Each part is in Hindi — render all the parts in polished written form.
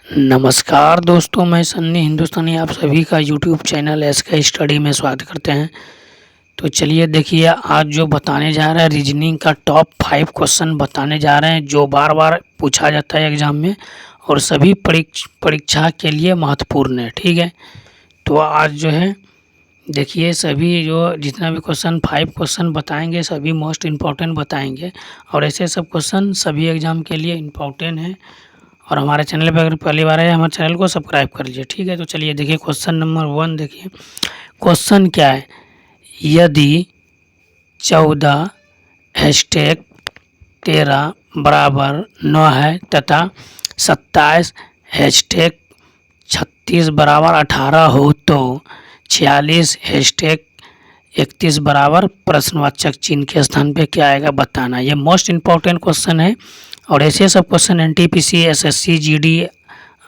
नमस्कार दोस्तों, मैं सन्नी हिंदुस्तानी आप सभी का यूट्यूब चैनल एसके स्टडी में स्वागत करते हैं। तो चलिए देखिए, आज जो बताने जा रहा है रीजनिंग का टॉप 5 क्वेश्चन बताने जा रहे हैं जो बार बार पूछा जाता है एग्ज़ाम में और सभी परीक्षा के लिए महत्वपूर्ण है। ठीक है, तो आज जो है देखिए सभी जो जितना भी क्वेश्चन 5 क्वेश्चन बताएंगे सभी मोस्ट इम्पॉर्टेंट बताएंगे और ऐसे सब क्वेश्चन सभी एग्ज़ाम के लिए इम्पॉर्टेंट हैं। और हमारे चैनल पर अगर पहली बार है हमारे चैनल को सब्सक्राइब कर लीजिए। ठीक है, तो चलिए देखिए क्वेश्चन नंबर 1 देखिए। क्वेश्चन क्या है, यदि 14 हैशटैग 13 बराबर 9 है तथा 27 हैशटैग 36 बराबर 18 हो तो 46 हैशटैग 31 बराबर प्रश्नवाचक चिन्ह के स्थान पे क्या आएगा बताना। ये मोस्ट इम्पॉर्टेंट क्वेश्चन है और ऐसे सब question NTPC, SSC, GD,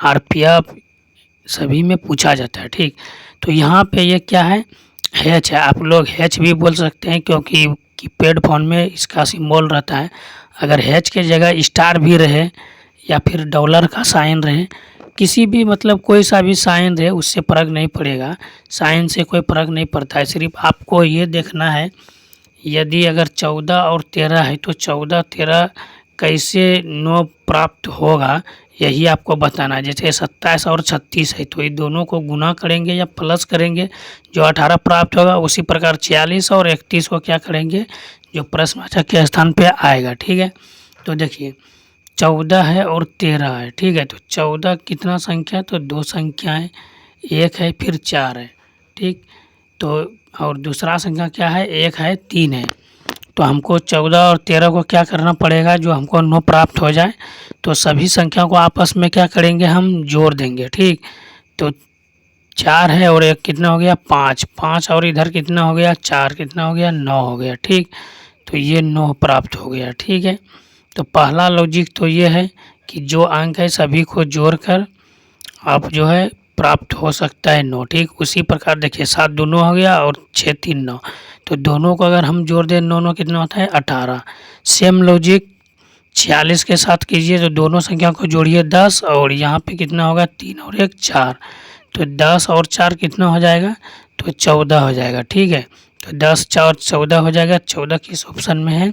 RPF सभी में पूछा जाता है। ठीक, तो यहाँ पे ये क्या है, हैच है। आप लोग हैच भी बोल सकते हैं क्योंकि कीपैड फ़ोन में इसका सिंबल रहता है। अगर हैच के जगह स्टार भी रहे या फिर डॉलर का साइन रहे, किसी भी मतलब कोई सा भी साइन रहे उससे फ़र्क नहीं पड़ेगा। साइन से कोई फ़र्क नहीं पड़ता है, सिर्फ आपको ये देखना है यदि अगर 14 और 13 है तो 14 13 कैसे 9 प्राप्त होगा यही आपको बताना है। जैसे 27 और 36 है तो ये दोनों को गुना करेंगे या प्लस करेंगे, जो 18 प्राप्त होगा। उसी प्रकार 46 और 31 को क्या करेंगे, जो प्रश्नवाचक के स्थान पे आएगा। ठीक है, तो देखिए 14 है और 13 है। ठीक है, तो 14 कितना संख्या, तो 2 संख्याएँ, एक है फिर 4 है। ठीक, तो और दूसरा संख्या क्या है, 1 है 3 है। तो हमको 14 और 13 को क्या करना पड़ेगा, जो हमको 9 प्राप्त हो जाए तो सभी संख्या को आपस में क्या करेंगे, हम जोड़ देंगे। ठीक, तो 4 है और 1 कितना हो गया, 5, 5 और इधर कितना हो गया, 4 कितना हो गया, 9 हो गया। ठीक, तो ये 9 प्राप्त हो गया। ठीक है, तो पहला लॉजिक तो ये है कि जो अंक है सभी को जोड़कर आप जो है प्राप्त हो सकता है 9। ठीक, उसी प्रकार देखिए 7 दोनों हो गया और 6 3 9, तो दोनों को अगर हम जोड़ दें 9 9 कितना होता है 18। सेम लॉजिक 46 के साथ कीजिए, तो दोनों संख्या को जोड़िए 10 और यहाँ पे कितना होगा 3 और 1 4, तो 10 और 4 कितना हो जाएगा, तो 14 हो जाएगा। ठीक है, तो 10 4 14 हो जाएगा। 14 किस ऑप्शन में है,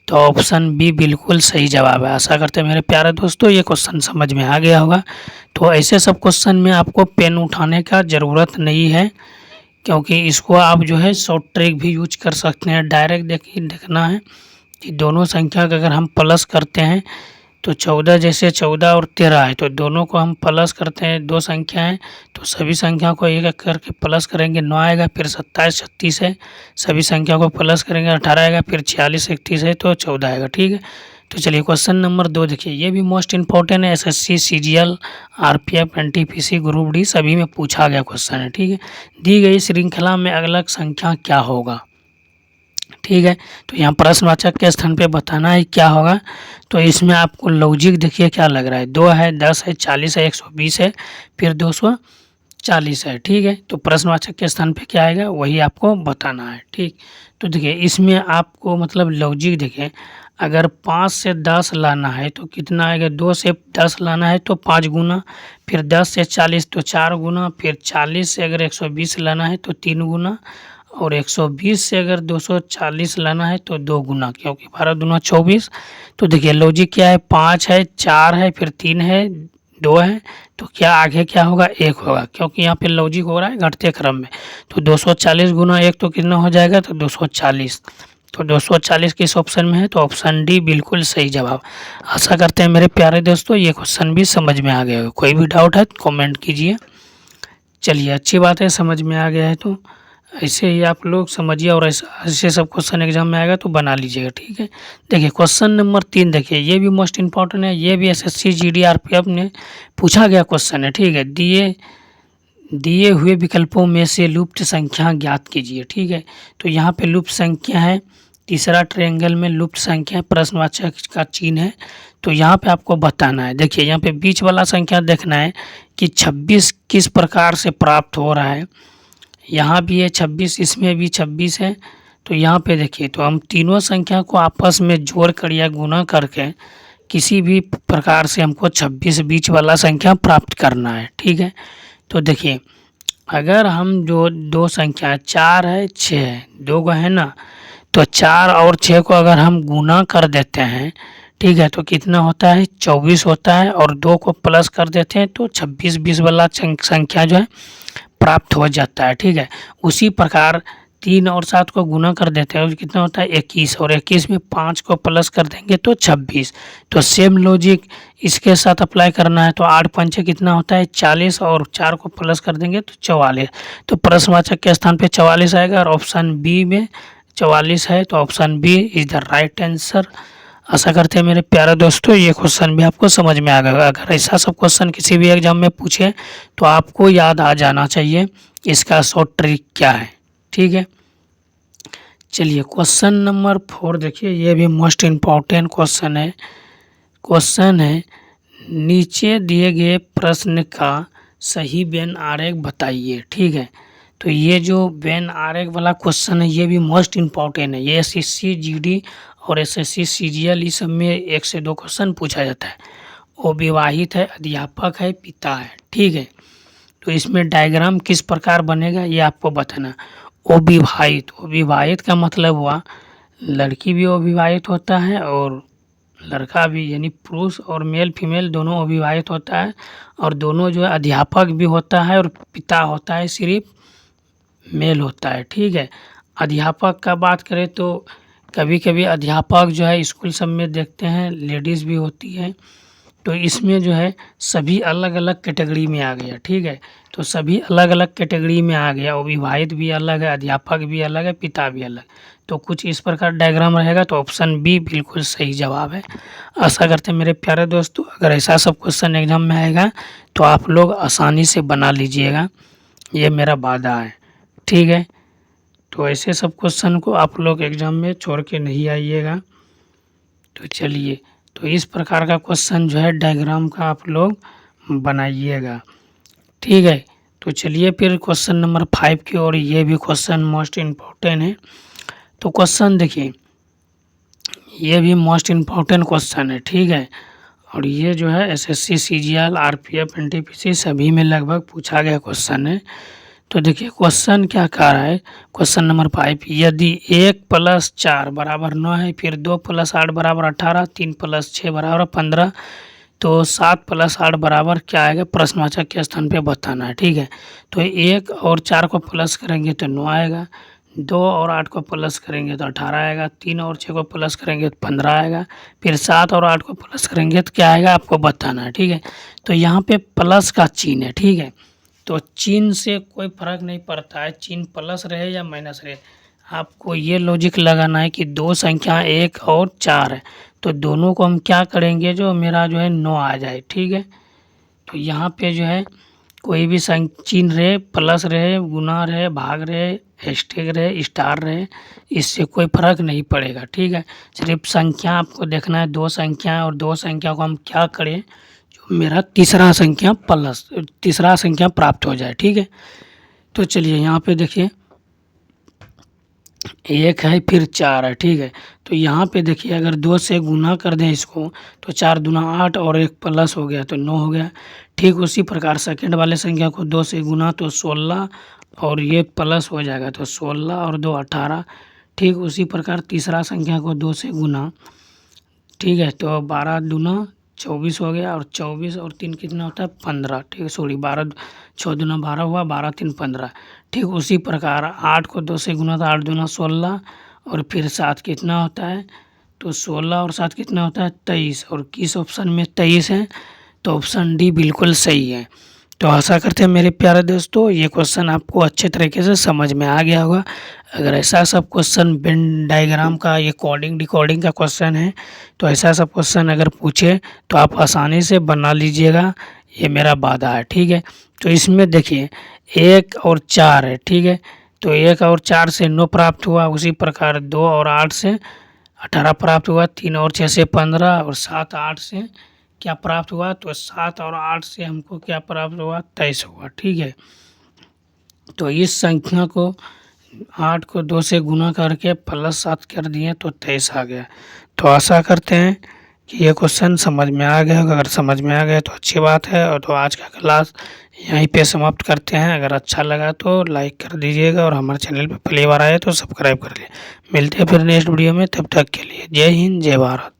तो ऑप्शन बी बिल्कुल सही जवाब है। आशा करते हैं मेरे प्यारे दोस्तों ये क्वेश्चन समझ में आ गया होगा। तो ऐसे सब क्वेश्चन में आपको पेन उठाने का ज़रूरत नहीं है क्योंकि इसको आप जो है शॉर्ट ट्रिक भी यूज कर सकते हैं। डायरेक्ट देखना है कि दोनों संख्या का अगर हम प्लस करते हैं तो 14 जैसे 14 और 13 है तो दोनों को हम प्लस करते हैं, दो संख्या हैं तो सभी संख्या को एक एक करके प्लस करेंगे, 9 आएगा, फिर 27 36 है, सभी संख्या को प्लस करेंगे, 18 आएगा, फिर 46 31 है तो 14 आएगा। ठीक है, तो चलिए क्वेश्चन नंबर 2 देखिए, ये भी मोस्ट इंपॉर्टेंट है। SSC, CGL, RPF, NTPC, group D सभी में पूछा गया क्वेश्चन है। ठीक है, दी गई श्रृंखला में अगला संख्या क्या होगा। ठीक है, तो यहाँ प्रश्नवाचक के स्थान पे बताना है क्या होगा। तो इसमें आपको लॉजिक देखिए क्या लग रहा है, 2 है, 10 है, 40 है, 120 है, फिर 240 है। ठीक है, तो प्रश्नवाचक के स्थान पे क्या आएगा वही आपको बताना है। ठीक, तो देखिए इसमें आपको मतलब लॉजिक देखिए, अगर 5 से 10 लाना है तो कितना आएगा, 2 से 10 लाना है तो 5 गुना, फिर 10 से 40 तो 4 गुना, फिर 40 से अगर 120 लाना है तो 3 गुना, और 120 से अगर 240 लाना है तो 2 गुना, क्योंकि 12 दूना 24। तो देखिए लॉजिक क्या है, 5 है, 4 है, फिर 3 है, 2 है, तो क्या आगे क्या होगा, 1 होगा, क्योंकि यहाँ पे लॉजिक हो रहा है घटते क्रम में। तो 240 गुना 1 तो कितना हो जाएगा, तो 240। तो 240 किस ऑप्शन में है, तो ऑप्शन डी बिल्कुल सही जवाब। आशा करते हैं मेरे प्यारे दोस्तों ये क्वेश्चन भी समझ में आ गया हो। कोई भी डाउट है तो कमेंट कीजिए। चलिए अच्छी बात है, समझ में आ गया है तो ऐसे ही आप लोग समझिए और ऐसे सब क्वेश्चन एग्जाम में आएगा तो बना लीजिएगा। ठीक है, देखिए क्वेश्चन नंबर 3 देखिए, ये भी मोस्ट इंपॉर्टेंट है, ये भी एसएससी, जीडी, आरपीएफ में पूछा गया क्वेश्चन है। ठीक है, दिए हुए विकल्पों में से लुप्त संख्या ज्ञात कीजिए। ठीक है, तो यहाँ पे लुप्त संख्या है, तीसरा ट्रायंगल में लुप्त संख्या प्रश्नवाचक का चिन्ह है, तो यहाँ पे आपको बताना है। देखिए यहाँ पे बीच वाला संख्या देखना है कि 26 किस प्रकार से प्राप्त हो रहा है। यहाँ भी है 26, इसमें भी 26 है, तो यहाँ पे देखिए तो हम तीनों संख्या को आपस में जोड़ कर या गुना करके किसी भी प्रकार से हमको 26 बीच वाला संख्या प्राप्त करना है। ठीक है, तो देखिए अगर हम जो दो संख्या 4 है 6 है, दो गो है ना, तो 4 और 6 को अगर हम गुना कर देते हैं, ठीक है, तो कितना होता है 24 होता है, और 2 को प्लस कर देते हैं तो 26 20 वाला संख्या जो है प्राप्त हो जाता है। ठीक है, उसी प्रकार 3 और 7 को गुना कर देते हैं तो कितना होता है 21, और 21 में 5 को प्लस कर देंगे तो 26। तो सेम लॉजिक इसके साथ अप्लाई करना है, तो 8 पंचे कितना होता है 40, और 4 को प्लस कर देंगे तो 44। तो प्रश्नवाचक के स्थान पे 44 आएगा, और ऑप्शन बी में 44 है, तो option B is the right answer. आशा करते हैं मेरे प्यारे दोस्तों ये क्वेश्चन भी आपको समझ में आ गया। अगर ऐसा सब क्वेश्चन किसी भी एग्जाम में पूछे तो आपको याद आ जाना चाहिए इसका शॉर्ट ट्रिक क्या है। ठीक है, चलिए क्वेश्चन नंबर 4 देखिए, ये भी मोस्ट इम्पॉर्टेंट क्वेश्चन है नीचे दिए गए प्रश्न का सही वेन आरेख बताइए। ठीक है, तो ये जो वेन आरेख वाला क्वेश्चन है ये भी मोस्ट इम्पॉर्टेंट है। ये एसएससी जीडी और एसएससी सीजीएल इस सब में 1 से 2 क्वेश्चन पूछा जाता है। वो विवाहित है, अध्यापक है, पिता है। ठीक है, तो इसमें डायग्राम किस प्रकार बनेगा ये आपको बताना। अविवाहित का मतलब हुआ लड़की भी अविवाहित होता है और लड़का भी, यानी पुरुष और मेल फीमेल दोनों अविवाहित होता है, और दोनों जो है अध्यापक भी होता है और पिता होता है सिर्फ मेल होता है। ठीक है, अध्यापक का बात करें तो कभी कभी अध्यापक जो है स्कूल सब में देखते हैं लेडीज़ भी होती है, तो इसमें जो है सभी अलग अलग कैटेगरी में आ गया। ठीक है, तो सभी अलग अलग कैटेगरी में आ गया, अविवाहित भी अलग है, अध्यापक भी अलग है, पिता भी अलग। तो कुछ इस प्रकार डायग्राम रहेगा, तो ऑप्शन बी बिल्कुल सही जवाब है। आशा करते हैं मेरे प्यारे दोस्तों अगर ऐसा सब क्वेश्चन एग्जाम में आएगा तो आप लोग आसानी से बना लीजिएगा, ये मेरा वादा है। ठीक है, तो ऐसे सब क्वेश्चन को आप लोग एग्जाम में छोड़ के नहीं आइएगा। तो चलिए, तो इस प्रकार का क्वेश्चन जो है डायग्राम का आप लोग बनाइएगा। ठीक है, तो चलिए फिर क्वेश्चन नंबर 5 की ओर, ये भी क्वेश्चन मोस्ट इम्पॉर्टेंट है। तो क्वेश्चन देखिए, ये भी मोस्ट इम्पॉर्टेंट क्वेश्चन है। ठीक है, और ये जो है एसएससी सीजीएल आरपीएफ एनटीपीसी सभी में लगभग पूछा गया क्वेश्चन है। तो देखिए क्वेश्चन क्या कह रहा है, क्वेश्चन नंबर 5, यदि 1 + 4 = 9 है, फिर 2 + 8 = 18, 3 + 6 = 15, तो 7 + 8 बराबर क्या आएगा, प्रश्नवाचक के स्थान पे बताना है। ठीक है, तो 1 और 4 को प्लस करेंगे तो 9 आएगा, 2 और 8 को प्लस करेंगे तो 18 आएगा, 3 और 6 को प्लस करेंगे तो 15 आएगा, फिर 7 और 8 को प्लस करेंगे तो क्या आएगा आपको बताना है। ठीक है, तो यहाँ पे प्लस का चिन्ह है। ठीक है, तो चिन्ह से कोई फर्क नहीं पड़ता है, चिन्ह प्लस रहे या माइनस रहे, आपको ये लॉजिक लगाना है कि दो संख्या 1 और 4 है, तो दोनों को हम क्या करेंगे, जो मेरा जो है 9 आ जाए। ठीक है, तो यहाँ पे जो है कोई भी चिन्ह रहे, प्लस रहे, गुना रहे, भाग रहे, हैशटैग रहे, स्टार रहे, इससे कोई फर्क नहीं पड़ेगा। ठीक है, सिर्फ संख्या आपको देखना है, दो संख्या है और दो संख्या को हम क्या करें, जो मेरा तीसरा संख्या प्राप्त हो जाए। ठीक है, तो चलिए यहाँ पे देखिए 1 है फिर 4 है। ठीक है, तो यहाँ पे देखिए अगर 2 से गुना कर दें इसको तो 4 दूना 8 और 1 प्लस हो गया तो 9 हो गया। ठीक उसी प्रकार सेकंड वाले संख्या को 2 से गुना तो 16 और ये प्लस हो जाएगा तो 16 और 2 18। ठीक उसी प्रकार तीसरा संख्या को 2 से गुना, ठीक है, तो 12 दूना 24 हो गया, और 24 और 3 कितना होता है 15। ठीक है, सॉरी 12 6 दूना 12 हुआ, 12 3 15। ठीक उसी प्रकार 8 को 2 से गुना तो 8 दूना 16, और फिर 7 कितना होता है, तो 16 और 7 कितना होता है 23, और किस ऑप्शन में 23 है, तो ऑप्शन डी बिल्कुल सही है। तो आशा करते हैं मेरे प्यारे दोस्तों ये क्वेश्चन आपको अच्छे तरीके से समझ में आ गया होगा। अगर ऐसा सब क्वेश्चन वेन डायग्राम का, ये कोडिंग डिकोडिंग का क्वेश्चन है, तो ऐसा सब क्वेश्चन अगर पूछे तो आप आसानी से बना लीजिएगा, ये मेरा वादा है। ठीक है, तो इसमें देखिए 1 और 4 है। ठीक है, तो 1 और 4 से 9 प्राप्त हुआ, उसी प्रकार 2 और 8 से 18 प्राप्त हुआ, 3 और 6 से 15, और 7 8 से क्या प्राप्त हुआ, तो 7 और 8 से हमको क्या प्राप्त हुआ 23 हुआ। ठीक है, तो इस संख्या को 8 को 2 से गुना करके +7 कर दिए तो 23 आ गया। तो आशा करते हैं कि ये क्वेश्चन समझ में आ गया होगा। अगर समझ में आ गया तो अच्छी बात है। और तो आज का क्लास यहीं पे समाप्त करते हैं। अगर अच्छा लगा तो लाइक कर दीजिएगा और हमारे चैनल पे पहली बार आए तो सब्सक्राइब कर लीजिए। मिलते हैं फिर नेक्स्ट वीडियो में, तब तक के लिए जय हिंद जय भारत।